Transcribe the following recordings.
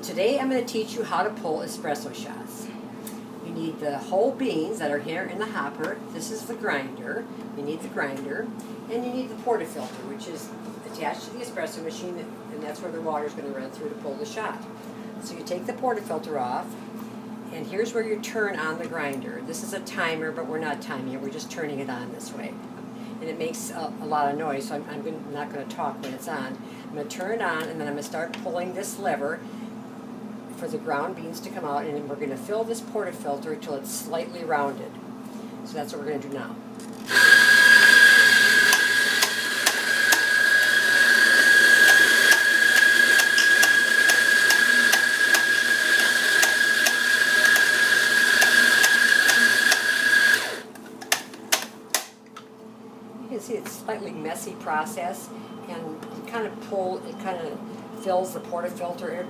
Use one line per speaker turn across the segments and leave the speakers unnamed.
today I'm going to teach you how to pull espresso shots. You need the whole beans that are here in the hopper. This is the grinder. You need the grinder. And you need the portafilter, which is attached to the espresso machine, and that's where the water is going to run through to pull the shot. So you take the portafilter off, and here's where you turn on the grinder. This is a timer, but we're not timing it. We're just turning it on this way. And it makes a lot of noise, so I'm not going to talk when it's on. I'm going to turn it on, and then I'm going to start pulling this lever for the ground beans to come out, and then we're going to fill this portafilter until it's slightly rounded. So that's what we're going to do now. You can see it's a slightly messy process, and you kind of pull, it kind of fills the portafilter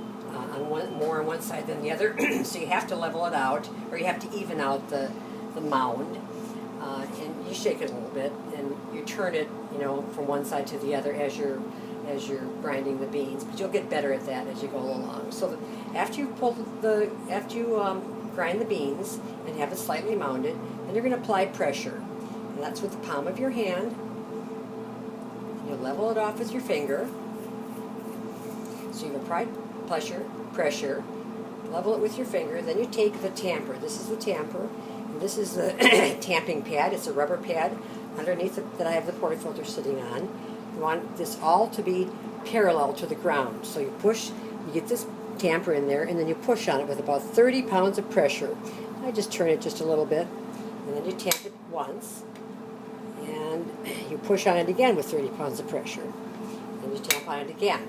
more on one side than the other, so you have to level it out, or you have to even out the mound, and you shake it a little bit, and you turn it, from one side to the other as you're grinding the beans. But you'll get better at that as you go along. So after you grind the beans and have it slightly mounded, then you're going to apply pressure, and that's with the palm of your hand. You level it off with your finger. So you apply pressure, level it with your finger, then you take the tamper. This is the tamper, and this is the tamping pad. It's a rubber pad underneath that I have the portafilter sitting on. You want this all to be parallel to the ground. So you get this tamper in there, and then you push on it with about 30 pounds of pressure. I just turn it just a little bit, and then you tamp it once, and you push on it again with 30 pounds of pressure, and you tamp on it again.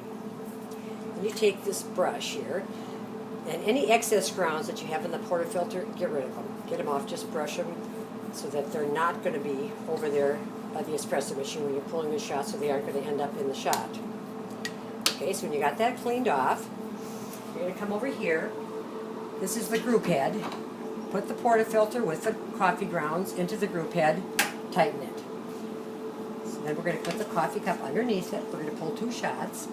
You take this brush here, and any excess grounds that you have in the portafilter, get rid of them. Get them off, just brush them so that they're not going to be over there by the espresso machine when you're pulling the shot, so they aren't going to end up in the shot. Okay, so when you got that cleaned off, you're going to come over here. This is the group head. Put the portafilter with the coffee grounds into the group head, tighten it. So then we're going to put the coffee cup underneath it. We're going to pull 2 shots.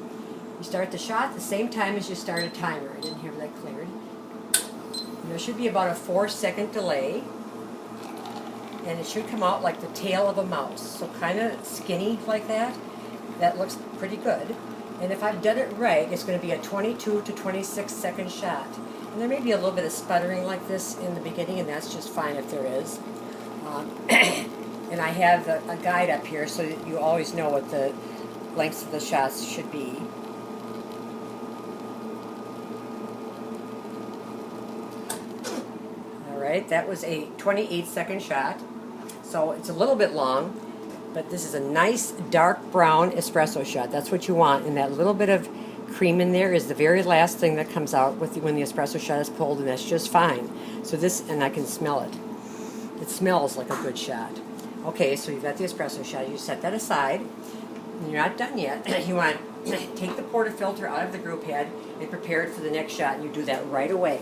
You start the shot at the same time as you start a timer. I didn't hear that cleared. And there should be about a 4-second delay, and it should come out like the tail of a mouse. So kind of skinny like that. That looks pretty good. And if I've done it right, it's going to be a 22 to 26 second shot. And there may be a little bit of sputtering like this in the beginning, and that's just fine if there is. And I have a guide up here so that you always know what the lengths of the shots should be. Right, that was a 28-second shot, so it's a little bit long, but this is a nice dark brown espresso shot. That's what you want, and that little bit of cream in there is the very last thing that comes out when the espresso shot is pulled, and that's just fine. So this, and I can smell it. It smells like a good shot. Okay, so you've got the espresso shot. You set that aside, and you're not done yet. You want to take the portafilter out of the group head and prepare it for the next shot, and you do that right away.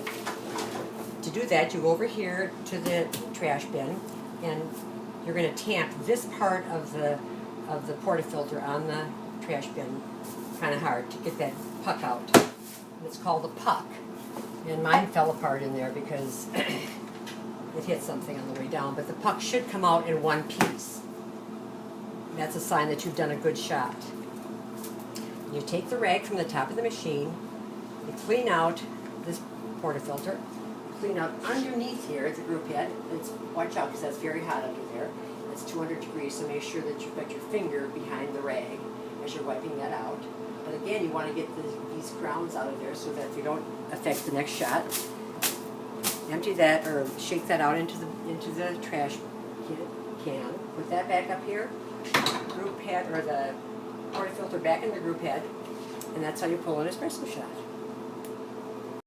To do that, you go over here to the trash bin, and you're going to tamp this part of the portafilter on the trash bin kind of hard to get that puck out. And it's called a puck. And mine fell apart in there because it hit something on the way down. But the puck should come out in one piece. And that's a sign that you've done a good shot. You take the rag from the top of the machine, you clean out this portafilter. Clean up underneath here at the group head. Watch out, because that's very hot under there. It's 200 degrees, so make sure that you've got your finger behind the rag as you're wiping that out. But again, you want to get these grounds out of there so that they don't affect the next shot. Empty that, or shake that out into the trash can. Put that back up here. Group head, or the portafilter back in the group head, and that's how you pull an espresso shot.